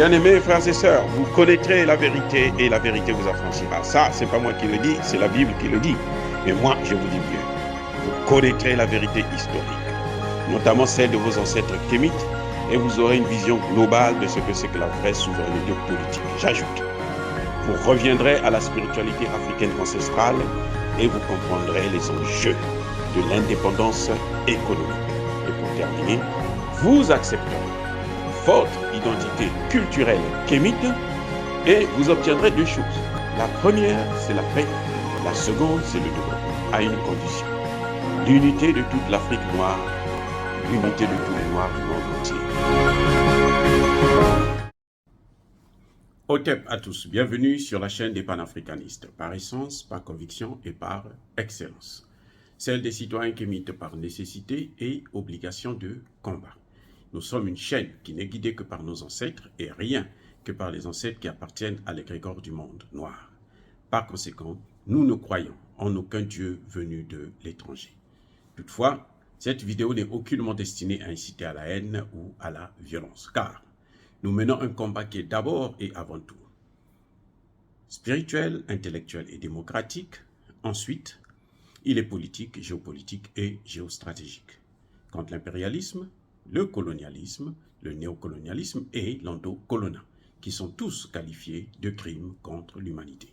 Bien-aimés frères et sœurs, vous connaîtrez la vérité et la vérité vous affranchira. Ça, c'est pas moi qui le dis, c'est la Bible qui le dit. Mais moi, je vous dis mieux. Vous connaîtrez la vérité historique, notamment celle de vos ancêtres kémites, et vous aurez une vision globale de ce que c'est que la vraie souveraineté politique. J'ajoute, vous reviendrez à la spiritualité africaine ancestrale et vous comprendrez les enjeux de l'indépendance économique. Et pour terminer, vous accepterez votre identité culturelle kémite et vous obtiendrez deux choses. La première, c'est la paix. La seconde, c'est le développement, à une condition. L'unité de toute l'Afrique noire, l'unité de tous les Noirs du monde entier. Otep à tous, bienvenue sur la chaîne des panafricanistes, par essence, par conviction et par excellence. Celle des citoyens kémites par nécessité et obligation de combat. Nous sommes une chaîne qui n'est guidée que par nos ancêtres et rien que par les ancêtres qui appartiennent à l'égrégore du monde noir. Par conséquent, nous ne croyons en aucun Dieu venu de l'étranger. Toutefois, cette vidéo n'est aucunement destinée à inciter à la haine ou à la violence, car nous menons un combat qui est d'abord et avant tout spirituel, intellectuel et démocratique. Ensuite, il est politique, géopolitique et géostratégique. Contre l'impérialisme, le colonialisme, le néocolonialisme et l'endocolonat, qui sont tous qualifiés de crimes contre l'humanité.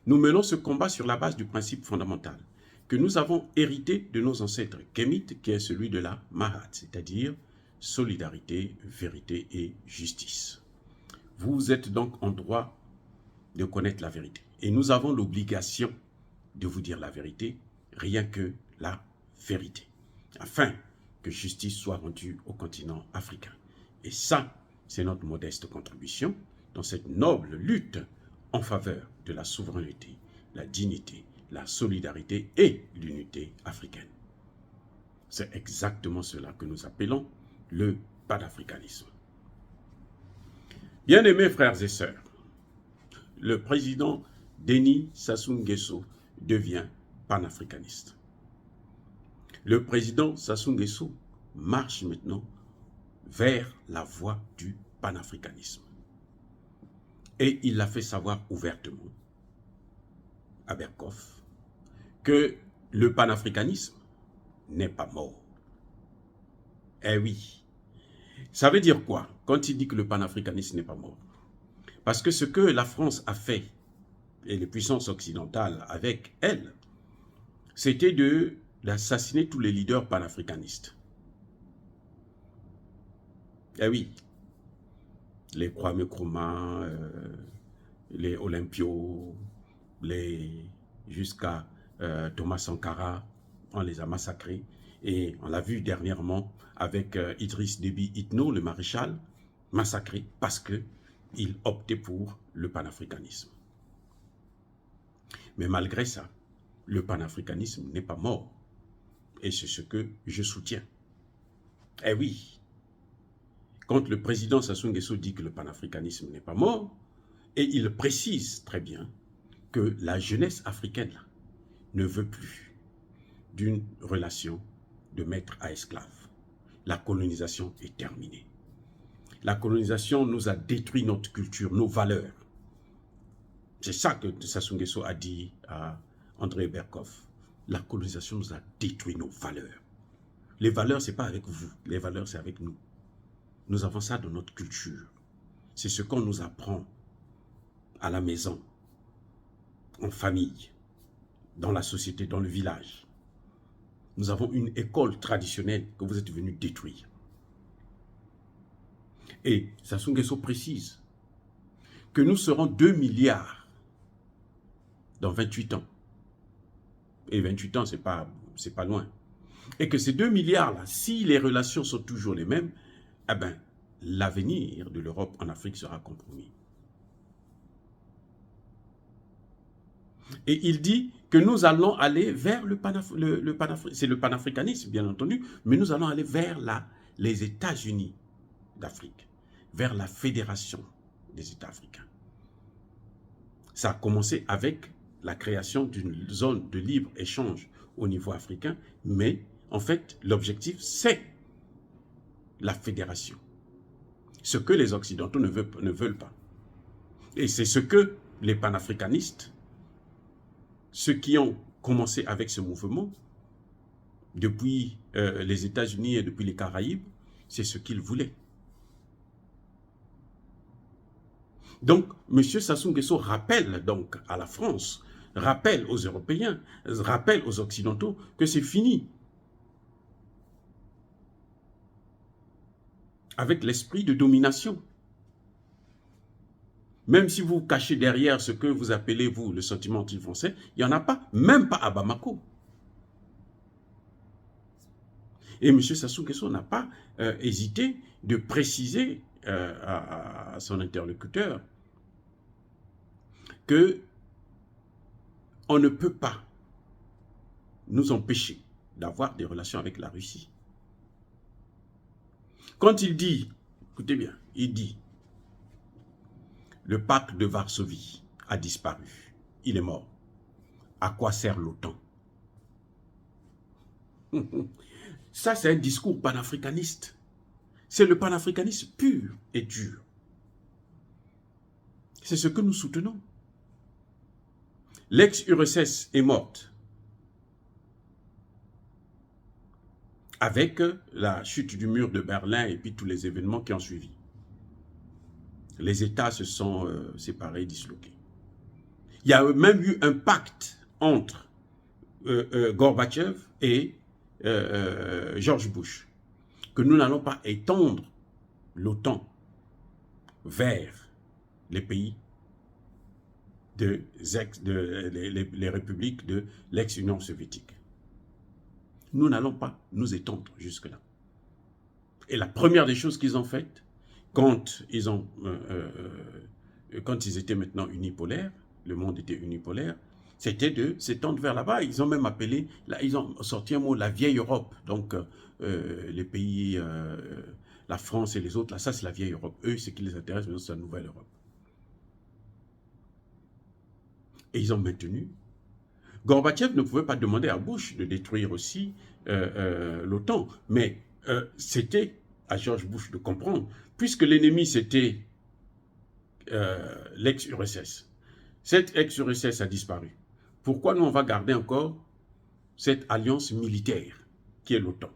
Nous menons ce combat sur la base du principe fondamental que nous avons hérité de nos ancêtres kémites, qui est celui de la Mahat, c'est-à-dire solidarité, vérité et justice. Vous êtes donc en droit de connaître la vérité. Et nous avons l'obligation de vous dire la vérité, rien que la vérité, afin que justice soit rendue au continent africain. Et ça, c'est notre modeste contribution dans cette noble lutte en faveur de la souveraineté, la dignité, la solidarité et l'unité africaine. C'est exactement cela que nous appelons le panafricanisme. Bien-aimés frères et sœurs, le président Denis Sassou Nguesso devient panafricaniste. Le président Sassou Nguesso marche maintenant vers la voie du panafricanisme. Et il l'a fait savoir ouvertement à Berkoff que le panafricanisme n'est pas mort. Eh oui. Ça veut dire quoi quand il dit que le panafricanisme n'est pas mort? Parce que ce que la France a fait, et les puissances occidentales avec elle, c'était d'assassiner tous les leaders panafricanistes. Eh oui, les Kwame Nkrumah, les Olympio, jusqu'à Thomas Sankara, on les a massacrés. Et on l'a vu dernièrement avec Idriss Déby Itno, le maréchal, massacré parce qu'il optait pour le panafricanisme. Mais malgré ça, le panafricanisme n'est pas mort. Et c'est ce que je soutiens. Eh oui, quand le président Sassou Nguesso dit que le panafricanisme n'est pas mort, et il précise très bien que la jeunesse africaine là, ne veut plus d'une relation de maître à esclave. La colonisation est terminée. La colonisation nous a détruit notre culture, nos valeurs. C'est ça que Sassou Nguesso a dit à André Berkoff. La colonisation nous a détruit nos valeurs. Les valeurs, ce n'est pas avec vous. Les valeurs, c'est avec nous. Nous avons ça dans notre culture. C'est ce qu'on nous apprend à la maison, en famille, dans la société, dans le village. Nous avons une école traditionnelle que vous êtes venus détruire. Et Sassou Nguesso précise que nous serons 2 milliards dans 28 ans. Et 28 ans, c'est pas loin. Et que ces 2 milliards-là, si les relations sont toujours les mêmes, eh ben, l'avenir de l'Europe en Afrique sera compromis. Et il dit que nous allons aller vers c'est le panafricanisme, bien entendu, mais nous allons aller vers les États-Unis d'Afrique, vers la fédération des États africains. Ça a commencé avec la création d'une zone de libre-échange au niveau africain, mais en fait, l'objectif, c'est la fédération. ce que les Occidentaux ne veulent pas. Et c'est ce que les panafricanistes, ceux qui ont commencé avec ce mouvement, depuis les États-Unis et depuis les Caraïbes, c'est ce qu'ils voulaient. Donc, M. Sassou Nguesso rappelle donc à la France, rappelle aux Européens, rappelle aux Occidentaux que c'est fini avec l'esprit de domination. Même si vous vous cachez derrière ce que vous appelez, vous, le sentiment anti-français, il n'y en a pas, même pas à Bamako. Et M. Sassou Nguesso n'a pas hésité de préciser à son interlocuteur que on ne peut pas nous empêcher d'avoir des relations avec la Russie. Quand il dit, écoutez bien, il dit, le pacte de Varsovie a disparu, il est mort. À quoi sert l'OTAN? Ça, c'est un discours panafricaniste. C'est le panafricanisme pur et dur. C'est ce que nous soutenons. L'ex-URSS est morte avec la chute du mur de Berlin et puis tous les événements qui ont suivi. Les États se sont séparés, disloqués. Il y a même eu un pacte entre Gorbatchev et George Bush, que nous n'allons pas étendre l'OTAN vers les pays les républiques de l'ex-Union soviétique. Nous n'allons pas nous étendre jusque-là. Et la première des choses qu'ils ont faites, quand ils étaient maintenant unipolaires, le monde était unipolaire, c'était de s'étendre vers là-bas. Ils ont même appelé, ils ont sorti un mot, la vieille Europe. Donc, les pays, la France et les autres, là, ça c'est la vieille Europe. Eux, ce qui les intéresse, c'est la nouvelle Europe. Et ils ont maintenu. Gorbatchev ne pouvait pas demander à Bush de détruire aussi l'OTAN, mais c'était à George Bush de comprendre, puisque l'ennemi c'était l'ex-URSS. Cette ex-URSS a disparu. Pourquoi nous on va garder encore cette alliance militaire qui est l'OTAN?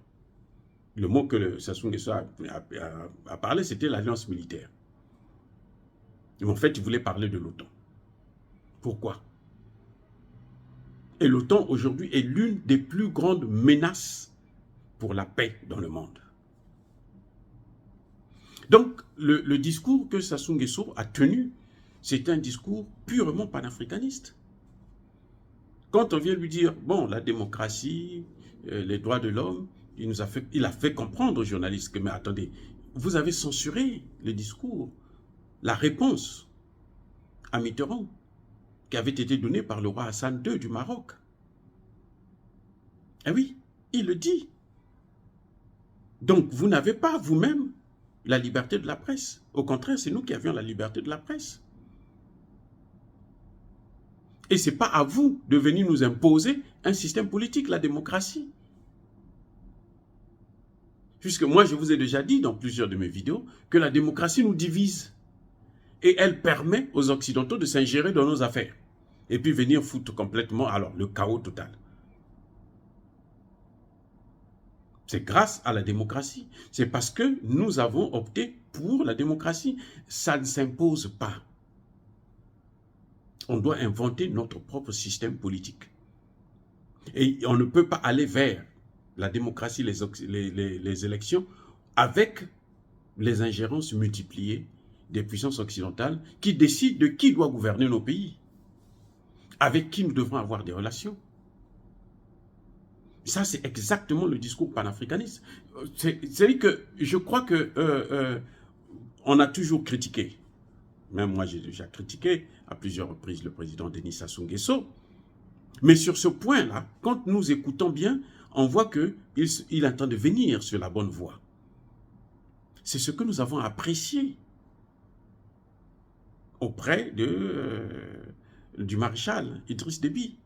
Le mot que Sassou Nguesso a parlé, c'était l'alliance militaire. Mais en fait, il voulait parler de l'OTAN. Pourquoi? Et l'OTAN aujourd'hui est l'une des plus grandes menaces pour la paix dans le monde. Donc, le discours que Sassou Nguesso a tenu, c'est un discours purement panafricaniste. Quand on vient lui dire, bon, la démocratie, les droits de l'homme, il a fait comprendre aux journalistes que, mais attendez, vous avez censuré le discours, la réponse à Mitterrand, qui avait été donnée par le roi Hassan II du Maroc. Eh oui, il le dit. Donc, vous n'avez pas vous-même la liberté de la presse. Au contraire, c'est nous qui avions la liberté de la presse. Et ce n'est pas à vous de venir nous imposer un système politique, la démocratie. Puisque moi, je vous ai déjà dit dans plusieurs de mes vidéos que la démocratie nous divise. Et elle permet aux Occidentaux de s'ingérer dans nos affaires. Et puis venir foutre complètement, alors, le chaos total. C'est grâce à la démocratie. C'est parce que nous avons opté pour la démocratie. Ça ne s'impose pas. On doit inventer notre propre système politique. Et on ne peut pas aller vers la démocratie, les élections, avec les ingérences multipliées des puissances occidentales qui décident de qui doit gouverner nos pays, avec qui nous devons avoir des relations. Ça, c'est exactement le discours panafricaniste. C'est que je crois que on a toujours critiqué, même moi j'ai déjà critiqué à plusieurs reprises le président Denis Sassou Nguesso, mais sur ce point-là, quand nous écoutons bien, on voit qu'il est en train de venir sur la bonne voie. C'est ce que nous avons apprécié auprès du maréchal Idriss Déby,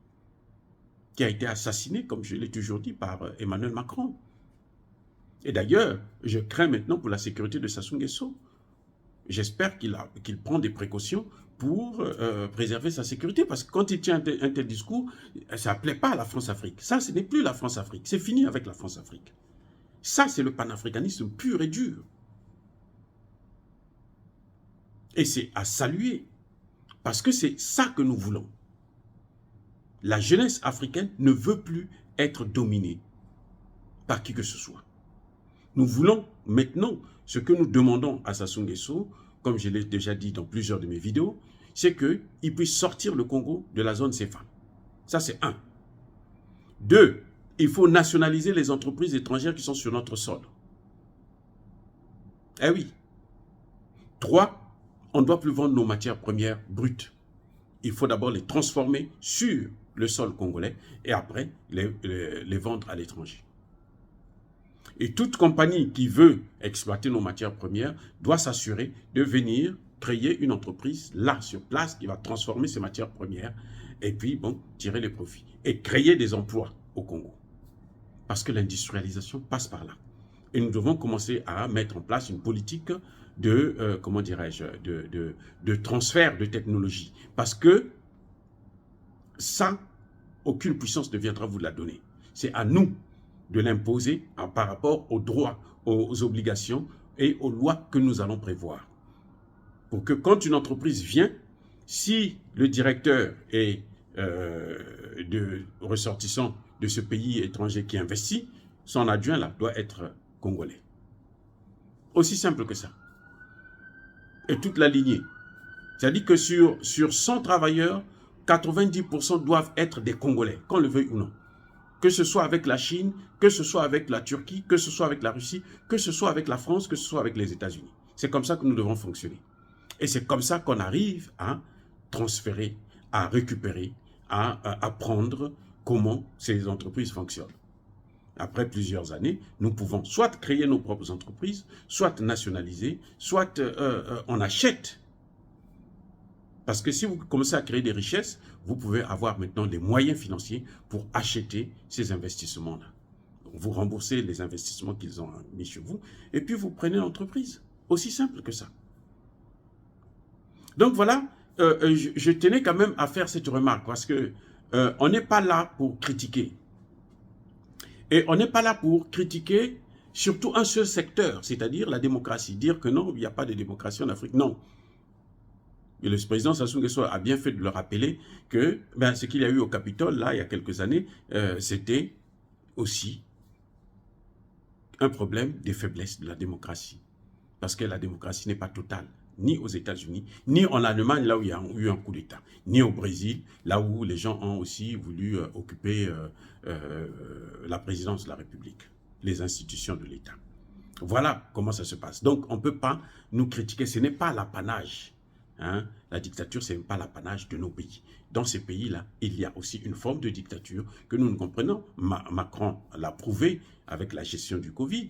qui a été assassiné, comme je l'ai toujours dit, par Emmanuel Macron. Et d'ailleurs, je crains maintenant pour la sécurité de Sassou Nguesso. j'espère qu'il prend des précautions pour préserver sa sécurité. Parce que quand il tient un tel discours, ça ne plaît pas à la France-Afrique. Ça, ce n'est plus la France-Afrique. C'est fini avec la France-Afrique. Ça, c'est le panafricanisme pur et dur. Et c'est à saluer. Parce que c'est ça que nous voulons. La jeunesse africaine ne veut plus être dominée par qui que ce soit. Nous voulons maintenant, ce que nous demandons à Sassou Nguesso, comme je l'ai déjà dit dans plusieurs de mes vidéos, c'est qu'il puisse sortir le Congo de la zone CFA. Ça, c'est 1. 2, il faut nationaliser les entreprises étrangères qui sont sur notre sol. Eh oui. 3, on ne doit plus vendre nos matières premières brutes. Il faut d'abord les transformer sur le sol congolais et après les vendre à l'étranger. Et toute compagnie qui veut exploiter nos matières premières doit s'assurer de venir créer une entreprise là, sur place, qui va transformer ces matières premières et puis, bon, tirer les profits. Et créer des emplois au Congo. Parce que l'industrialisation passe par là. Et nous devons commencer à mettre en place une politique de, comment dirais-je, de transfert de technologie. Parce que ça, aucune puissance ne viendra vous la donner. C'est à nous de l'imposer par rapport aux droits, aux obligations et aux lois que nous allons prévoir. Pour que quand une entreprise vient, si le directeur est ressortissant de ce pays étranger qui investit, son adjoint là doit être congolais. Aussi simple que ça. Et toute la lignée. C'est-à-dire que sur 100 travailleurs, 90% doivent être des Congolais, qu'on le veuille ou non. Que ce soit avec la Chine, que ce soit avec la Turquie, que ce soit avec la Russie, que ce soit avec la France, que ce soit avec les États-Unis. C'est comme ça que nous devons fonctionner. Et c'est comme ça qu'on arrive à transférer, à récupérer, à apprendre comment ces entreprises fonctionnent. Après plusieurs années, nous pouvons soit créer nos propres entreprises, soit nationaliser, soit on achète. Parce que si vous commencez à créer des richesses, vous pouvez avoir maintenant les moyens financiers pour acheter ces investissements-là. Vous remboursez les investissements qu'ils ont mis chez vous, et puis vous prenez l'entreprise. Aussi simple que ça. Donc voilà, je tenais quand même à faire cette remarque, parce que on n'est pas là pour critiquer. Et on n'est pas là pour critiquer surtout un seul secteur, c'est-à-dire la démocratie. Dire que non, il n'y a pas de démocratie en Afrique, non. Et le président Sassou Nguesso a bien fait de le rappeler que ce qu'il y a eu au Capitole, là, il y a quelques années, c'était aussi un problème des faiblesses de la démocratie. Parce que la démocratie n'est pas totale, ni aux États-Unis, ni en Allemagne, là où il y a eu un coup d'État, ni au Brésil, là où les gens ont aussi voulu occuper la présidence de la République, les institutions de l'État. Voilà comment ça se passe. Donc, on ne peut pas nous critiquer, ce n'est pas l'apanage. Hein? La dictature, ce n'est pas l'apanage de nos pays. Dans ces pays-là, il y a aussi une forme de dictature que nous ne comprenons. Macron l'a prouvé avec la gestion du Covid.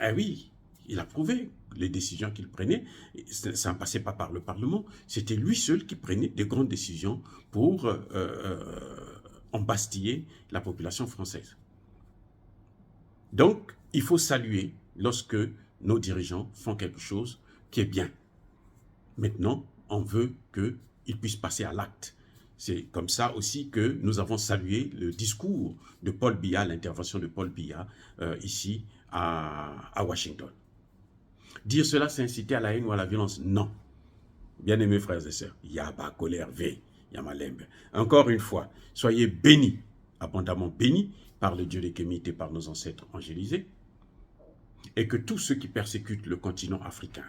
Eh oui, il a prouvé les décisions qu'il prenait. Ça ne passait pas par le Parlement. C'était lui seul qui prenait des grandes décisions pour embastiller la population française. Donc, il faut saluer lorsque nos dirigeants font quelque chose qui est bien. Maintenant, on veut qu'ils puissent passer à l'acte. C'est comme ça aussi que nous avons salué le discours de Paul Biya, l'intervention de Paul Biya ici à Washington. Dire cela, c'est inciter à la haine ou à la violence? Non. Bien-aimés frères et sœurs, Yaba, colère, V, Yamalembe. Encore une fois, soyez bénis, abondamment bénis par le Dieu des Kémites et par nos ancêtres angélisés, et que tous ceux qui persécutent le continent africain,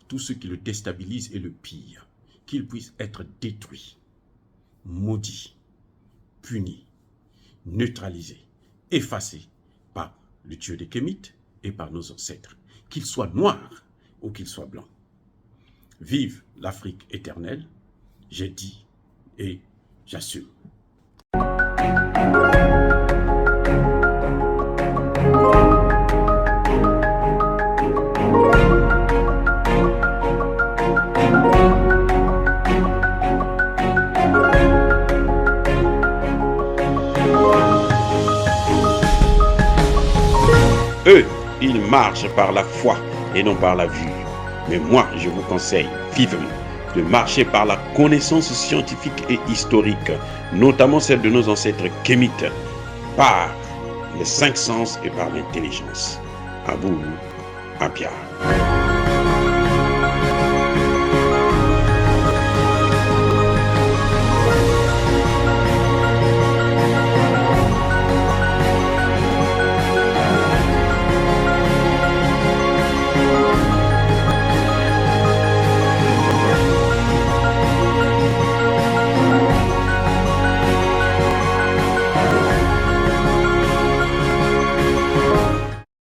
tous ceux qui le déstabilisent et le pillent, qu'ils puissent être détruits, maudits, punis, neutralisés, effacés par le Dieu des Kémites et par nos ancêtres, qu'ils soient noirs ou qu'ils soient blancs. Vive l'Afrique éternelle, j'ai dit et j'assume. Eux, ils marchent par la foi et non par la vue. Mais moi, je vous conseille vivement de marcher par la connaissance scientifique et historique, notamment celle de nos ancêtres kémites, par les 5 sens et par l'intelligence. À vous, Apia.